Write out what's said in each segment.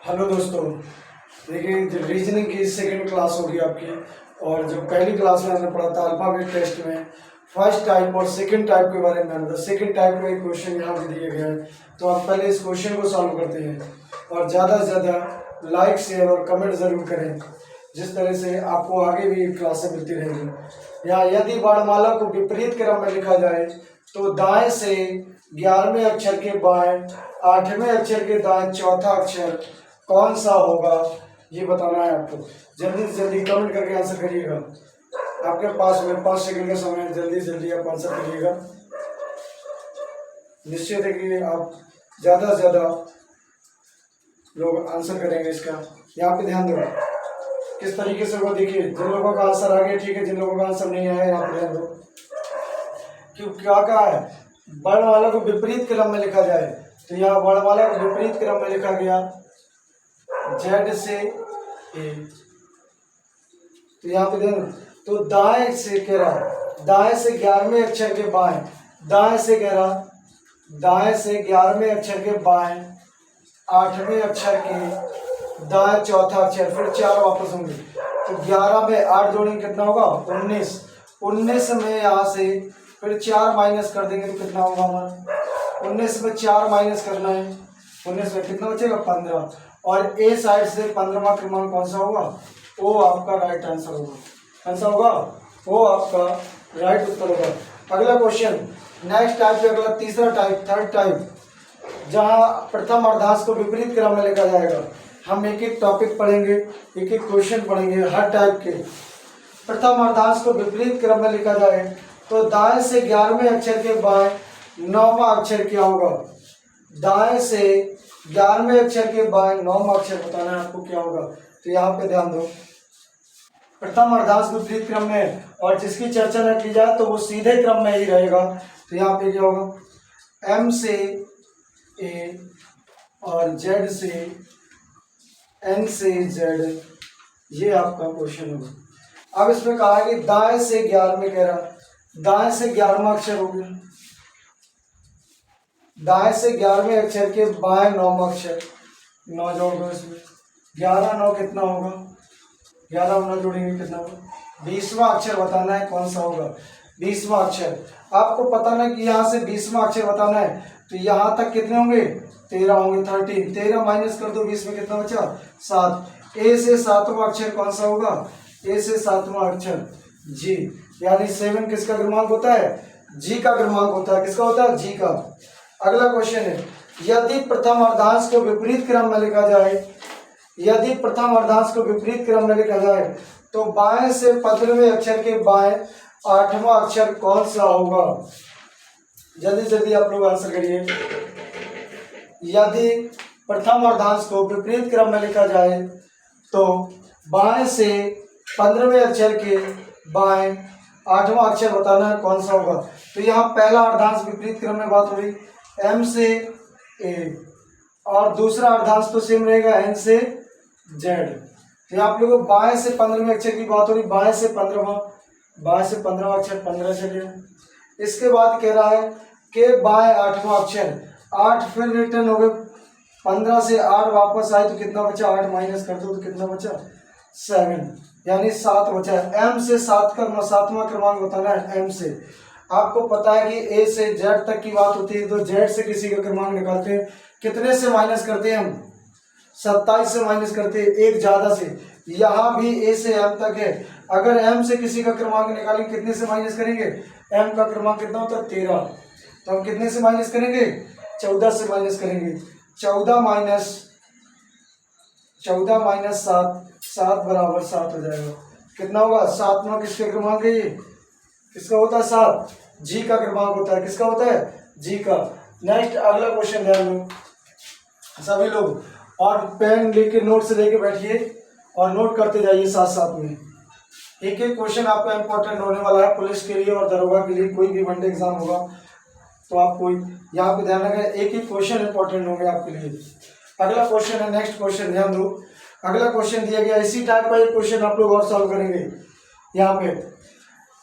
Hello दोस्तों, देखिए जो रीजनिंग की सेकंड क्लास होगी आपकी। और जो पहली क्लास में हमने पढ़ा था अल्फाबेट टेस्ट में फर्स्ट टाइप और सेकंड टाइप के बारे में था। सेकंड टाइप का एक क्वेश्चन यहाँ पे दिए गया है, तो आप पहले इस क्वेश्चन को सॉल्व करते हैं और ज़्यादा से ज़्यादा लाइक शेयर और कमेंट ज़रूर करें, जिस तरह से आपको आगे भी क्लासें मिलती रहेंगी। यहाँ यदि वर्णमाला को विपरीत क्रम में लिखा जाए तो दाएं से 11वें अक्षर के बाएं 8वें अक्षर के दाएं चौथा अक्षर कौन सा होगा, ये बताना है आपको। जल्दी से जल्दी कमेंट करके आंसर करिएगा। आपके पास में 5 सेकंड का समय है, जल्दी से जल्दी आप आंसर करिएगा। निश्चित है कि आप ज़्यादा से ज़्यादा लोग आंसर करेंगे इसका। यहाँ पे ध्यान दो किस तरीके से होगा। देखिए जिन लोगों का आंसर आ गया ठीक है, जिन लोगों का आंसर नहीं आया यहाँ पे ध्यान दो। क्यों क्या कहा है, वर्णमाला को विपरीत क्रम में लिखा जाए, तो यहाँ वर्णमाला को विपरीत क्रम में लिखा गया जेड से ए। तो यहाँ पे देखो, तो दाएं से कह रहा, दाएं से 11वें अक्षर के बाएं, दाएं से कह रहा, दाएं से 11वें अक्षर के बाएं 8वें अक्षर के दाएं चौथा अक्षर, फिर 4 वापस होंगे। तो 11 में 8 जोड़ेंगे कितना होगा 19। 19 में यहाँ से फिर 4 माइनस कर देंगे तो कितना होगा हमारा, 19 में 4 माइनस करना है, 19 में कितना बचेगा 15। और ए साइड से 15वां क्रमांक कौन सा होगा, वो आपका राइट आंसर होगा। कौन सा होगा, वो आपका राइट उत्तर होगा। अगला क्वेश्चन नेक्स्ट टाइप पे, अगला तीसरा टाइप थर्ड टाइप, जहाँ प्रथम अर्धांश को विपरीत क्रम में लिखा जाएगा। हम एक एक टॉपिक पढ़ेंगे, एक एक क्वेश्चन पढ़ेंगे हर टाइप के। प्रथम अर्धांश को विपरीत क्रम में लिखा जाए तो दाएं से 11वें अक्षर के बाएं 9वां अक्षर क्या होगा। दाएं से 11वें अक्षर के बाएं 9वां अक्षर बताना है आपको क्या होगा। तो यहाँ पे ध्यान दो, प्रथम अर्धांश विपरीत क्रम में, और जिसकी चर्चा न की जाए तो वो सीधे क्रम में ही रहेगा। तो यहाँ पे क्या होगा, एम से ए और जेड से एन से जेड, ये आपका क्वेश्चन होगा। अब इसमें कहा है कि दाएं से 11वें कह रहा, दाएं से 11वां अक्षर हो गया, दाएं से 11वें अक्षर के बाएं 9वां अक्षर, 9 जोड़ दो इसमें, 11 9 कितना होगा, 11 9 जोड़ेंगे कितना होगा, 20वां अक्षर बताना है कौन सा होगा, 20वां अक्षर। आपको पता ना कि यहाँ से 20वां अक्षर बताना है, तो यहाँ तक कितने होंगे 13 होंगे, 13 13 माइनस कर दो 20 में कितना बचा 7। ए से 7वां अक्षर कौन सा होगा, ए से 7वां अक्षर जी, यानी 7 किसका क्रमांक होता है, जी का क्रमांक होता है। किसका होता है, जी का। अगला क्वेश्चन है, यदि प्रथम अर्धांश को विपरीत क्रम में लिखा जाए, यदि प्रथम अर्धांश को विपरीत क्रम में लिखा जाए तो बाएं से 15वें अक्षर के बाएं 8वां अक्षर कौन सा होगा। जल्दी जल्दी आप लोग आंसर करिए। यदि प्रथम अर्धांश को विपरीत क्रम में लिखा जाए तो बाएं से 15वें अक्षर के बाएं 8वां अक्षर बताना है कौन सा होगा। तो यहाँ पहला अर्धांश विपरीत क्रम में बात हो रही एम से ए, और दूसरा अर्धांश तो सेम रहेगा एन से जेड। तो आप लोगों को बाएं से 15वें अक्षर की बात हो रही, बाएं से 15वां, बाएं से 15वां अक्षर 15 चलिए। इसके बाद कह रहा है कि बाएं 8वां अक्षर, 8 फिर रिटर्न हो गए, 15 से 8 वापस आए तो कितना बचा, 8 माइनस कर दो तो कितना बचा 7, यानी 7 बचा है। एम से 7वां क्रमांक बताना है, एम से। आपको पता है कि ए से जेड तक की बात होती है तो जेड से किसी का क्रमांक निकालते हैं, कितने से माइनस करते हैं हम, 27 से माइनस करते हैं, एक ज्यादा से। यहाँ भी ए से एम तक है, अगर एम से किसी का क्रमांक निकालेंगे कितने से माइनस करेंगे, एम का क्रमांक कितना होता है 13, तो हम कितने से माइनस करेंगे 14 से माइनस करेंगे। 14 माइनस 7, 7 बराबर 7 हो जाएगा। कितना होगा, 7वां किसके क्रमांक है, ये किसका होता है 7, जी का क्रमांक होता है। किसका होता है, जी का। नेक्स्ट अगला क्वेश्चन ध्यान दो सभी लोग, और पेन लेके नोट से लेके बैठिए और नोट करते जाइए साथ साथ में। एक एक क्वेश्चन आपका इंपॉर्टेंट होने वाला है पुलिस के लिए और दरोगा के लिए, कोई भी वनडे एग्जाम होगा तो आपको यहाँ पे ध्यान रखें, एक एक क्वेश्चन इंपॉर्टेंट होंगे आपके लिए। अगला क्वेश्चन है, नेक्स्ट क्वेश्चन ध्यान दो। अगला क्वेश्चन दिया गया इसी टाइप का एक क्वेश्चन आप लोग और सॉल्व करेंगे। यहाँ पे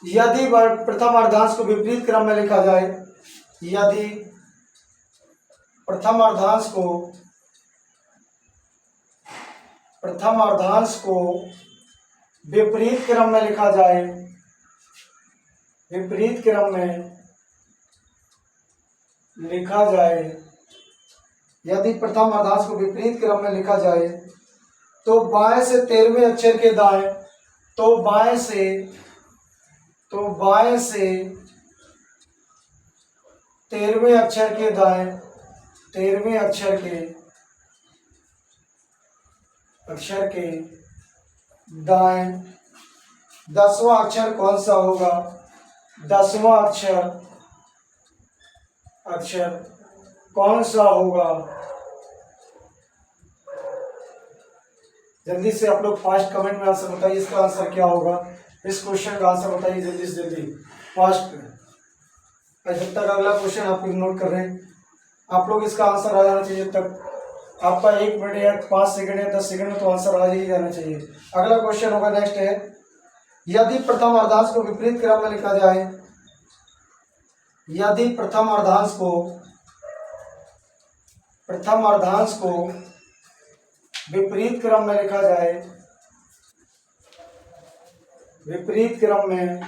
यदि प्रथम अर्धांश को विपरीत क्रम में लिखा जाए, यदि प्रथम अर्धांश को प्रथम अर्धांश को विपरीत क्रम में लिखा जाए, विपरीत क्रम में लिखा जाए, यदि प्रथम अर्धांश को विपरीत क्रम में लिखा जाए तो बाएं से 13वें अक्षर के दाएं, तो बाएं से 13वें अक्षर के दाएं, 13वें अक्षर के दाएं 10वां अक्षर कौन सा होगा? 10वां अक्षर कौन सा होगा? जल्दी से आप लोग फास्ट कमेंट में आंसर बताइए, इसका आंसर क्या होगा? इस क्वेश्चन का आंसर बताइए जल्दी से जल्दी, फास्ट। जब तक अगला क्वेश्चन आप नोट कर रहे हैं, आप लोग इसका आंसर आ जाना चाहिए। तक आपका 1 मिनट या 5 सेकंड या 10 सेकंड में तो आंसर आ ही जाना चाहिए। अगला क्वेश्चन होगा, नेक्स्ट है, यदि प्रथम अर्धांश को विपरीत क्रम में लिखा जाए, यदि प्रथम अर्धांश को विपरीत क्रम में लिखा जाए, विपरीत क्रम में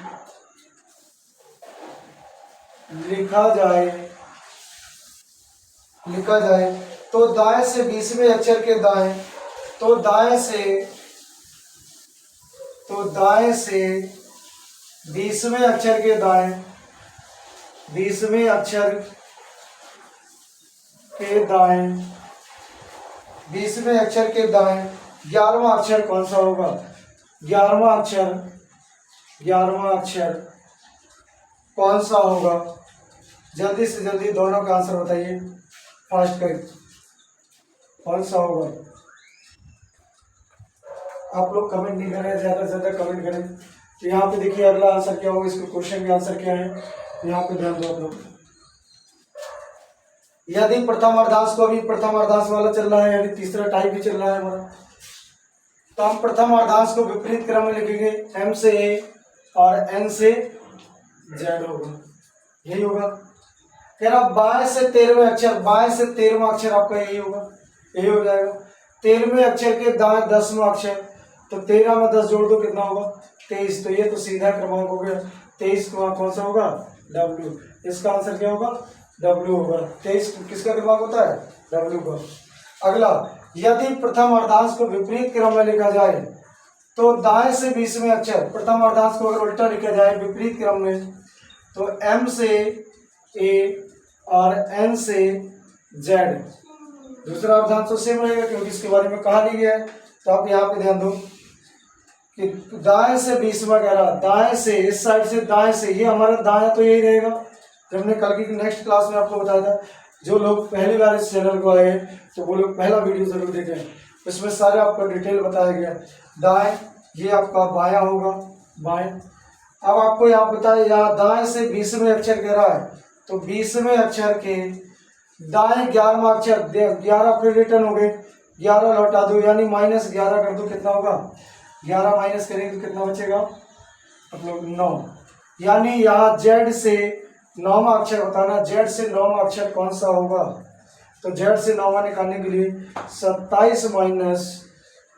लिखा जाए तो दाएं से 20वें अक्षर के दाएं, तो दाएं से 20वें अक्षर के दाएं, 20वें अक्षर के दाएं, 20वें अक्षर के दाएं 11वां अक्षर कौन सा होगा? 11वां अक्षर कौन सा होगा? जल्दी से जल्दी दोनों का आंसर बताइए, फास्ट करें, कौन सा होगा? आप लोग कमेंट नहीं करें, ज़्यादा से ज़्यादा कमेंट करें। तो यहाँ पे देखिए अगला आंसर क्या होगा, इसके क्वेश्चन का आंसर क्या है, यहाँ पे ध्यान दो आप लोग। यदि प्रथम अर्धांश को, अभी प्रथम अर्धांश वाला चल रहा है, यानी तीसरा टाइप भी चल रहा है हमारा, तो हम प्रथम अर्धांश को विपरीत क्रम में लिखेंगे, M से A और N से Z होगा, यही होगा। फिर अब बाएं से 13वें अक्षर, बाएं से 13वां अक्षर आपका यही होगा, यही हो जाएगा। 13वें अक्षर के दाएं 10वां अक्षर, तो 13 में 10 जोड़ दो, कितना होगा? 23। तो ये तो सीधा क्रमांक हो गया। 23 कौन सा होगा? W। इसका आंसर क्या होगा? W होगा। 23 किसका क्रमांक होता है? W का। अगला, यदि प्रथम अर्धांश को विपरीत क्रम में लिखा जाए तो दाएं से 20वें अक्षर, प्रथम अर्धांश को अगर उल्टा लिखा जाए विपरीत क्रम में, तो M से A और N से Z। दूसरा अर्धांश तो सेम रहेगा क्योंकि इसके बारे में कहा नहीं गया है। तो आप यहाँ पे ध्यान दो कि दाएं से 20वां कह रहा, दाएं से, इस साइड से दाएं से, ये हमारा दाएं तो यही रहेगा जो हमने कल की नेक्स्ट क्लास में आपको बताया था। जो लोग पहली बार इस चैनल को आए हैं तो वो लोग पहला वीडियो जरूर देखें, उसमें सारे आपको डिटेल बताया गया। दाएं ये आपका बायां होगा, बाएं। अब आपको यहाँ बताया, यहाँ दाएं से 20वें अक्षर कह रहा है, तो 20वें अक्षर के दाएं 11वां अक्षर, 11 फिर रिटर्न हो गए, 11 लौटा दो, यानी -11 कर दो, कितना होगा? 11 माइनस करेंगे तो कितना बचेगा आप लोग? 9। यानी यहाँ Z से 9वां अक्षर बताना, Z से 9वां अक्षर कौन सा होगा? तो Z से 9वां निकालने के लिए 27 माइनस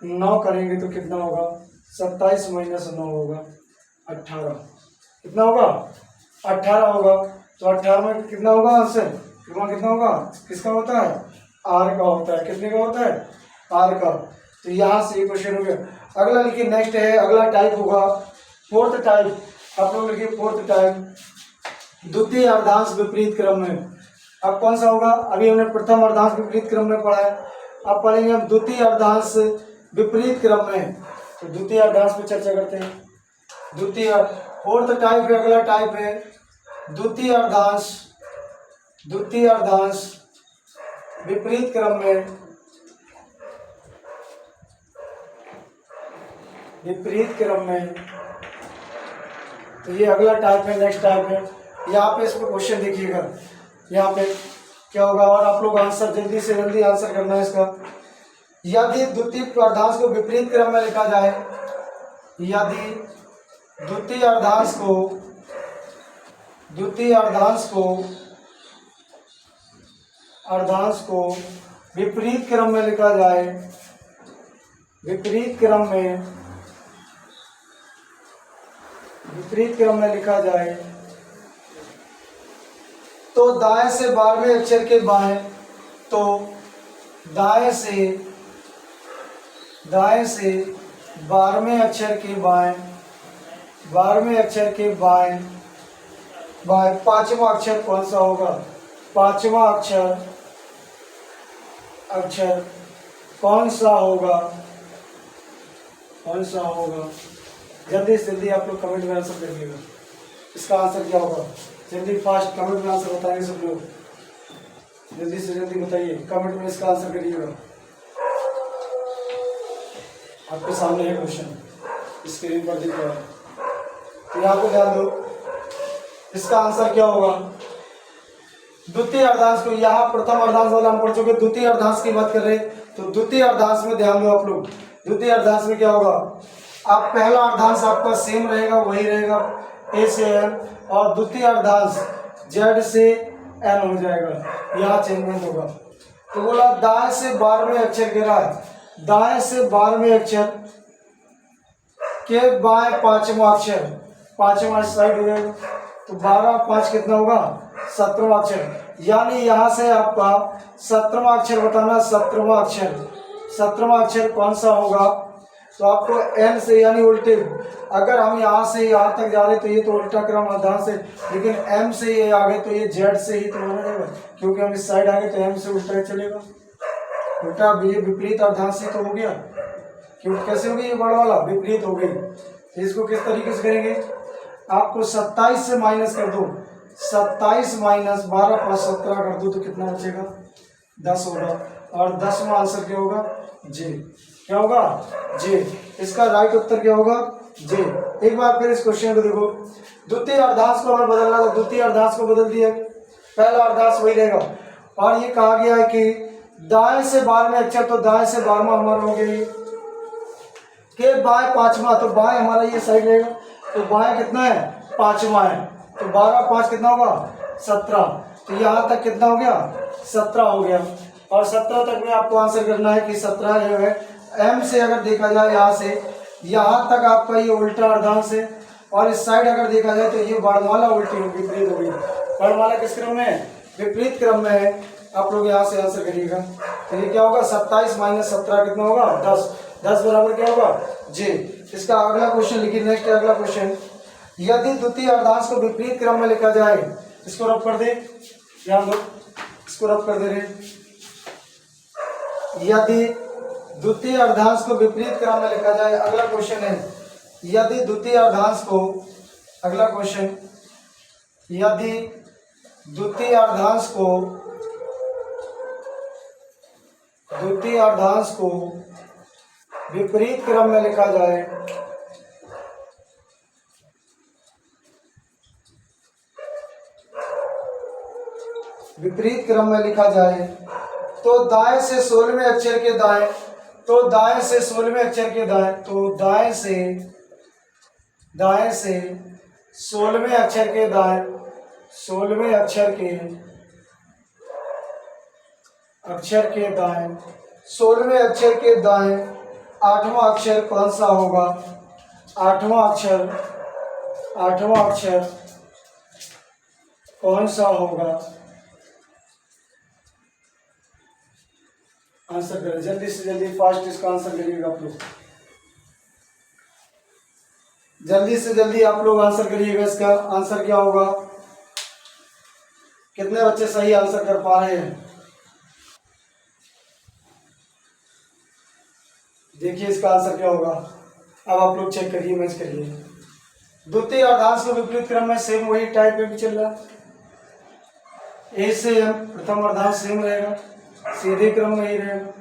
9 करेंगे तो कितना होगा? 27 माइनस 9 होगा 18। कितना होगा? 18 होगा। तो 18 में कितना होगा आंसर? कितना होगा? किसका होता है? R का होता है। कितने का होता है? R का। तो यहाँ से ये क्वेश्चन हो गया। अगला लिखिए, नेक्स्ट है, अगला टाइप होगा फोर्थ टाइप। आप लोग लिखिए फोर्थ टाइप, द्वितीय अर्धांश विपरीत क्रम में। अब कौन सा होगा? अभी हमने प्रथम अर्धांश विपरीत क्रम में पढ़ा है, अब पढ़ेंगे हम द्वितीय अर्धांश विपरीत क्रम में। तो द्वितीय अर्धांश पे चर्चा करते हैं। द्वितीय, फोर्थ टाइप है, अगला टाइप है द्वितीय अर्धांश विपरीत क्रम में, विपरीत क्रम में। तो ये अगला टाइप है, नेक्स्ट टाइप है। यहाँ पे इसको क्वेश्चन देखिएगा, यहाँ पे क्या होगा, और आप लोग आंसर जल्दी से जल्दी आंसर करना है इसका। यदि द्वितीय अर्धांश को विपरीत क्रम में लिखा जाए, यदि द्वितीय अर्धांश को विपरीत क्रम में लिखा जाए, विपरीत क्रम में लिखा जाए तो दाएं से 12वें अक्षर के बाएं, तो दाएं से 12वें अक्षर के बाएं, 12वें अक्षर के बाएं पांचवा अक्षर कौन सा होगा? पांचवा अक्षर कौन सा होगा? जल्दी से जल्दी आप लोग कमेंट में आंसर करिएगा। इसका आंसर क्या होगा? जल्दी फास्ट कमेंट में आंसर बताएंगे सब लोग। जल्दी से जल्दी बताइए, कमेंट में इसका आंसर करिएगा। आपके सामने है क्वेश्चन, स्क्रीन पर दिख रहा है, तो यहाँ पे ध्यान दो। इसका आंसर क्या होगा? द्वितीय अर्धांश को, यहाँ प्रथम अर्धांश वाला हम पढ़ चुके, द्वितीय अर्धांश की बात कर रहे, तो द्वितीय अर्धांश में ध्यान दो आप लोग। द्वितीय अर्धांश में क्या होगा? आप पहला अर्धांश आपका सेम रहेगा, वही रहेगा ए से एन, और द्वितीय अर्धांश जेड से एन हो जाएगा, यहाँ चेंजमेंट होगा। तो बोला दाएं से 12वें अक्षर कह रहा है, दाएं से 12वें अक्षर के बाएं पांचवा अक्षर, पांचवा साइड हो जाएगा, तो 12 5 कितना होगा? 17वां अक्षर। यानी यहाँ से आपका 17वां अक्षर बताना। 17वां अक्षर कौन सा होगा? तो आपको एन से, यानी उल्टे, अगर हम यहाँ से यहाँ तक जा रहे तो ये तो उल्टा क्रम अर्धांश है, लेकिन एम से ये आ गए तो ये जेड से ही तो माना जाएगा, क्योंकि हम इस साइड आ गए तो एम से उल्टा चलेगा। उल्टा ये विपरीत अर्धांश ही तो हो गया, क्योंकि कैसे हो गई? ये बड़ा वाला विपरीत हो गई। तो इसको किस तरीके से करेंगे? आपको 27 से माइनस कर दो, 27 माइनस 12 + 17 कर दो तो कितना बचेगा? 10 होगा। और 10वां आंसर क्या होगा? जे। क्या होगा? जे। इसका राइट उत्तर क्या होगा? जे। एक बार फिर इस क्वेश्चन को देखो। द्वितीय अर्धांश को हमें बदलना था, द्वितीय अर्धांश को बदल दिया, पहला अर्धांश वही रहेगा। और ये कहा गया है कि दाएं से 12वें अक्षर, तो दाएं से 12वां हमारा हो गया, के बाएं पांचवा, तो बाएं हमारा ये साइड रहेगा, तो बाएं कितना है? पांचवा है, तो 12 5 कितना होगा? 17। तो यहाँ तक कितना हो गया? 17 हो गया। और 17 तक में आपको आंसर करना है कि 17 जो है एम से अगर देखा जाए यहाँ से यहाँ तक आपका ये उल्टा अर्धांश है, और इस साइड अगर देखा जाए तो ये वर्णमाला उल्टी होगी, विपरीत होगी। वर्णमाला किस क्रम में है? विपरीत क्रम में है। आप लोग यहाँ से आंसर करिएगा। तो ये क्या होगा? 27 माइनस 17 कितना होगा? 10। 10 बराबर क्या होगा? जे। इसका अगला क्वेश्चन लिखिए। नेक्स्ट अगला क्वेश्चन, यदि द्वितीय अर्धांश को विपरीत क्रम में लिखा जाए, इसको रब कर दे, ध्यान दो, इसको रब कर दे रहे। यदि द्वितीय अर्धांश को विपरीत क्रम में लिखा जाए, अगला क्वेश्चन है, यदि द्वितीय अर्धांश को, अगला क्वेश्चन, यदि द्वितीय अर्धांश को विपरीत क्रम में लिखा जाए, विपरीत क्रम में लिखा जाए, तो दाएं से 16वें अक्षर के दाएं, तो दाएं से 16वें अक्षर के दाएं, तो दाएं से 16वें अक्षर के दाएं, 16वें अक्षर के दाएं, 16वें अक्षर के दाएं 8वां अक्षर कौन सा होगा? 8वां अक्षर कौन सा होगा? आंसर करें जल्दी से जल्दी, फास्ट इसका आंसर करिएगा आप लोग। जल्दी से जल्दी आप लोग आंसर करिएगा। इसका आंसर क्या होगा? कितने बच्चे सही आंसर कर पा रहे हैं? देखिए इसका आंसर क्या होगा। अब आप लोग चेक करिए, मैच करिए। द्वितीय अर्धांश को विपरीत क्रम में सेम वही टाइप में भी चल रहा है। ए से एम प्रथम अर्धांश सेम रहेगा, सीधे क्रम में ही रहेगा।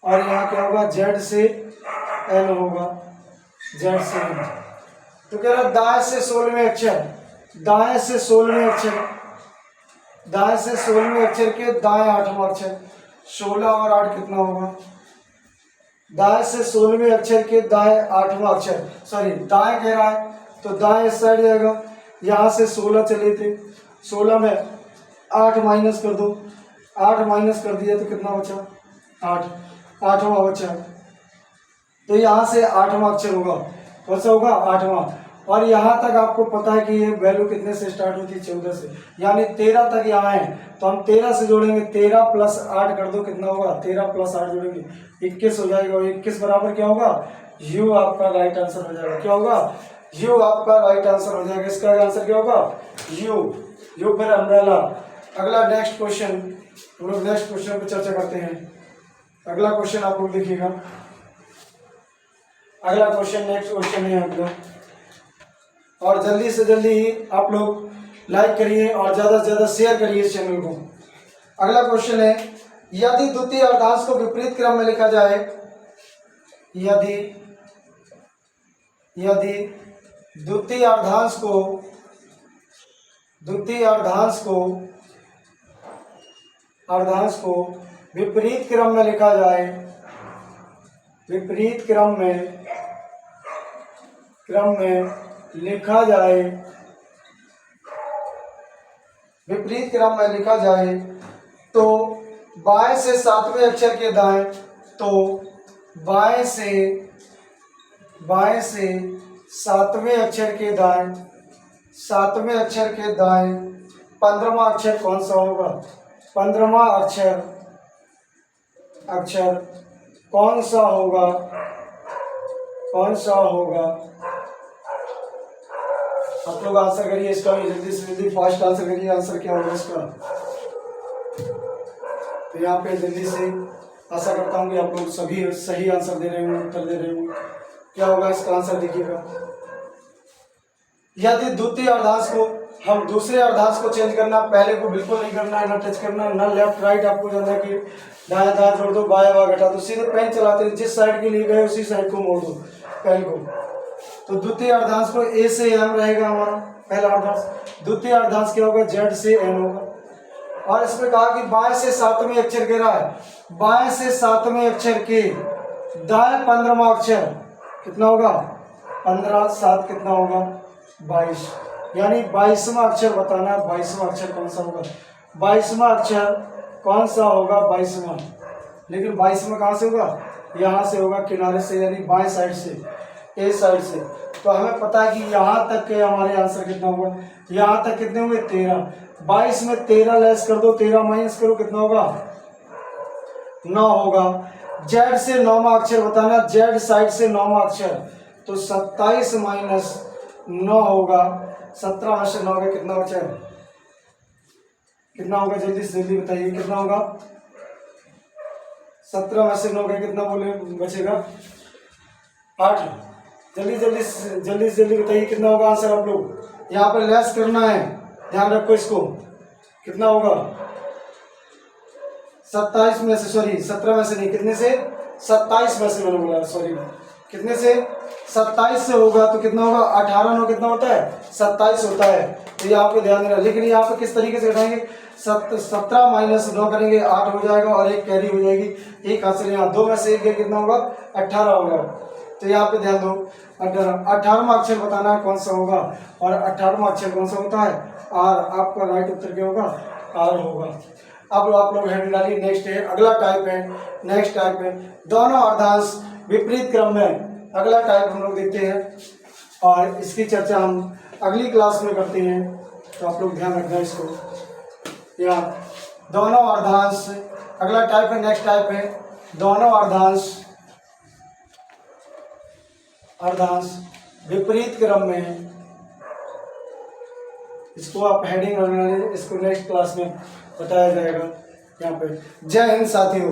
और यहाँ क्या होगा? जेड से एन होगा, जेड से एन। तो कह रहा दाएं से 16वें अक्षर, दाएं से 16वें अक्षर के दाएं 8वां अक्षर, 16 और 8 कितना होगा? दाएं से 16वें अक्षर के दाएं 8वां अक्षर, सॉरी दाएं कह रहा है तो दाएं इस साइड जाएगा। यहाँ से 16 चले थे, 16 में 8 माइनस कर दो, 8 माइनस कर दिया तो कितना बचा? 8, 8वां बचा। तो यहाँ से 8वां अक्षर होगा, कौन सा होगा 8वां। और यहाँ तक आपको पता है कि ये वैल्यू कितने से स्टार्ट होती है 14 से, यानी 13 तक यहाँ है। तो हम 13 से जोड़ेंगे, 13 + 8 कर दो, कितना होगा 13 + 8 जोड़ेंगे 21 हो जाएगा। और 21 बराबर क्या होगा, यू आपका राइट आंसर हो जाएगा। क्या होगा, यू आपका राइट आंसर हो जाएगा। इसका आंसर क्या होगा, यू फिर अम्ब्रेला। अगला नेक्स्ट क्वेश्चन, हम लोग नेक्स्ट क्वेश्चन पर चर्चा करते हैं। अगला क्वेश्चन आप लोग देखिएगा, अगला क्वेश्चन नेक्स्ट क्वेश्चन है आपका। और जल्दी से जल्दी आप लोग लाइक करिए और ज़्यादा से ज़्यादा शेयर करिए इस चैनल को। अगला क्वेश्चन है, यदि द्वितीय अर्धांश को विपरीत क्रम में लिखा जाए, यदि द्वितीय अर्धांश को विपरीत क्रम में लिखा जाए, विपरीत क्रम में लिखा जाए तो बाएं से 7वें अक्षर के दाएं, तो बाएं से 7वें अक्षर के दाएं, 15वां अक्षर कौन सा होगा, 15वां अक्षर कौन सा होगा। आप लोग आंसर करिए इसका, जल्दी से जल्दी फास्ट आंसर करिए, आंसर क्या होगा इसका। तो यहाँ पे जल्दी से आशा करता हूँ कि आप लोग सभी सही आंसर दे रहे होंगे, उत्तर दे रहे होंगे। क्या होगा इसका आंसर, देखिएगा। यदि द्वितीय अर्धांश को हम दूसरे अर्धांश को चेंज करना, पहले को बिल्कुल नहीं करना है, ना टच करना, ना लेफ्ट राइट आपको जानना है कि दाएं दाएं जोड़ दो, बाएं बाएं घटा दो, सीधे पेन चलाते जिस साइड के लिए गए उसी साइड को मोड़ दो पेन को। तो द्वितीय अर्धांश को ए से एम रहेगा हमारा पहला अर्धांश, द्वितीय अर्धांश क्या होगा, जेड से एन होगा। और इसमें कहा कि बाएं से 7वें अक्षर कह रहा है, बाएं से 7वें अक्षर के दाएं 15वां अक्षर कितना होगा, 15 7 कितना होगा 22, यानी 22वां अक्षर बताना है। 22वां अक्षर कौन सा होगा, 22वां अक्षर कौन सा होगा, 22वां। लेकिन 22वां कहाँ से होगा, यहाँ से होगा, किनारे से, यानी बाएं साइड से, ए साइड से। तो हमें पता है कि यहाँ तक के हमारे आंसर कितना होगा, यहाँ तक कितने होंगे 13। 22 में 13 लेस कर दो, 13 माइनस करो, कितना होगा 9 होगा। जेड से 9वां अक्षर बताना, जेड साइड से 9वां अक्षर, तो 27 माइनस 9 होगा। 17 में से 9 का कितना बचा, कितना होगा, जल्दी से जल्दी बताइए कितना होगा। 17 में से 9 का कितना बोले बचेगा 8। जल्दी से जल्दी बताइए कितना होगा आंसर। आप लोग यहाँ पर लेस करना है, ध्यान रखो इसको, कितना होगा 27 में से, सॉरी 17 में से नहीं, कितने से 27 में से मैंने बोला, सॉरी कितने से 27 से होगा। तो कितना होगा 18 9 कितना होता है 27 होता है। तो यहाँ पे ध्यान देना। लेकिन यहाँ पे किस तरीके से घटाएंगे, 17 माइनस 9 करेंगे 8 हो जाएगा और एक कैरी हो जाएगी, एक हासिल। यहाँ 2 में से 1 कितना होगा 18 होगा। तो यहाँ पे ध्यान दो, 18वां अक्षर बताना है कौन सा होगा, और 18वां अक्षर कौन सा होता है आर। आपका राइट उत्तर क्या होगा आर होगा। अब आप लोग हेडिंग डालिए। नेक्स्ट है, अगला टाइप है, नेक्स्ट टाइप है दोनों अर्धांश विपरीत क्रम में। अगला टाइप हम लोग देखते हैं और इसकी चर्चा हम अगली क्लास में करते हैं, तो आप लोग ध्यान रखना इसको। या दोनों अर्धांश, अगला टाइप है, नेक्स्ट टाइप है दोनों अर्धांश विपरीत क्रम में। इसको आप हेडिंग बनाने, इसको नेक्स्ट क्लास में बताया जाएगा यहाँ पे। जय हिंद साथियों।